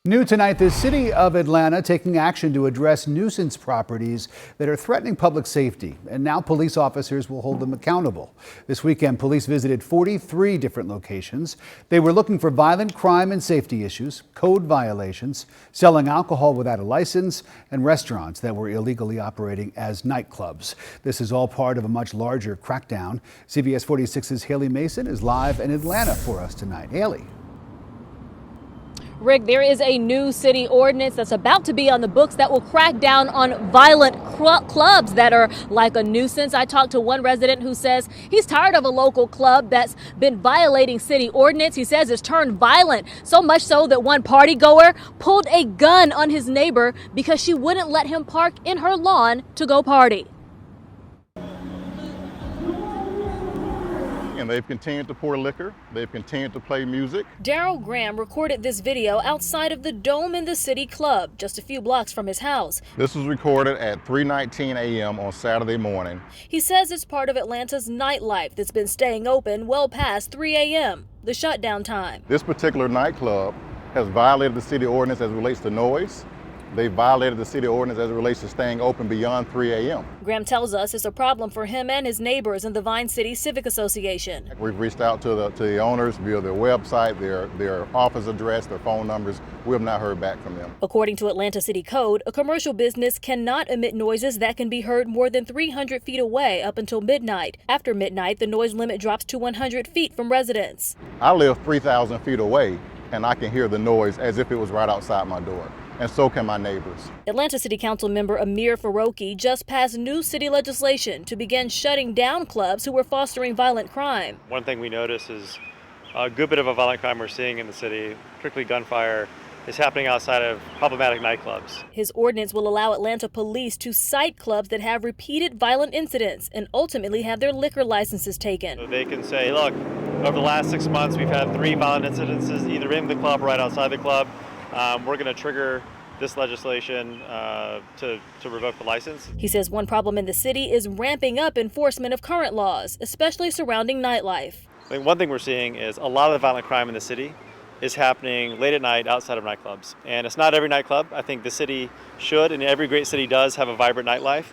New tonight, the city of Atlanta taking action to address nuisance properties that are threatening public safety. And now police officers will hold them accountable. This weekend, police visited 43 different locations. They were looking for violent crime and safety issues, code violations, selling alcohol without a license, and restaurants that were illegally operating as nightclubs. This is all part of a much larger crackdown. CBS 46's Haley Mason is live in Atlanta for us tonight. Haley. Rick, there is a new city ordinance that's about to be on the books that will crack down on violent clubs that are like a nuisance. I talked to one resident who says he's tired of a local club that's been violating city ordinance. He says it's turned violent, so much so that one party goer pulled a gun on his neighbor because she wouldn't let him park in her lawn to go party. And they've continued to pour liquor. They've continued to play music. Daryl Graham recorded this video outside of the Dome in the City Club, just a few blocks from his house. This was recorded at 3:19 a.m. on Saturday morning. He says it's part of Atlanta's nightlife that's been staying open well past 3 a.m., the shutdown time. This particular nightclub has violated the city ordinance as it relates to noise. They violated the city ordinance as it relates to staying open beyond 3 a.m. Graham tells us it's a problem for him and his neighbors in the Vine City Civic Association. We've reached out to the owners via their website, their office address, their phone numbers. We have not heard back from them. According to Atlanta City Code, a commercial business cannot emit noises that can be heard more than 300 feet away up until midnight. After midnight, the noise limit drops to 100 feet from residents. I live 3,000 feet away, and I can hear the noise as if it was right outside my door. And so can my neighbors. Atlanta City Council member Amir Faroqi just passed new city legislation to begin shutting down clubs who were fostering violent crime. One thing we notice is a good bit of a violent crime we're seeing in the city, particularly gunfire, is happening outside of problematic nightclubs. His ordinance will allow Atlanta police to cite clubs that have repeated violent incidents and ultimately have their liquor licenses taken. So they can say, look, over the last 6 months, we've had 3 violent incidences, either in the club or right outside the club. We're going to trigger this legislation to revoke the license. He says one problem in the city is ramping up enforcement of current laws, especially surrounding nightlife. I think one thing we're seeing is a lot of the violent crime in the city is happening late at night outside of nightclubs. And it's not every nightclub. I think the city should, and every great city does, have a vibrant nightlife.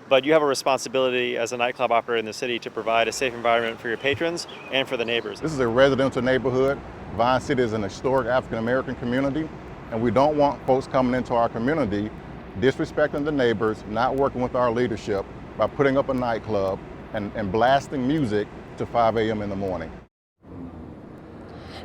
But you have a responsibility as a nightclub operator in the city to provide a safe environment for your patrons and for the neighbors. This is a residential neighborhood. Vine City is an historic African-American community, and we don't want folks coming into our community disrespecting the neighbors, not working with our leadership by putting up a nightclub and blasting music to 5 a.m. in the morning.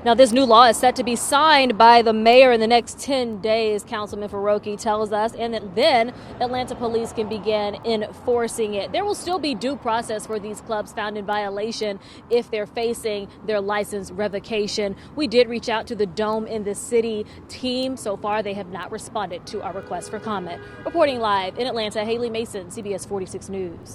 Now, this new law is set to be signed by the mayor in the next 10 days, Councilman Faroqi tells us, and then Atlanta police can begin enforcing it. There will still be due process for these clubs found in violation if they're facing their license revocation. We did reach out to the Dome in the City team. So far, they have not responded to our request for comment. Reporting live in Atlanta, Haley Mason, CBS 46 News.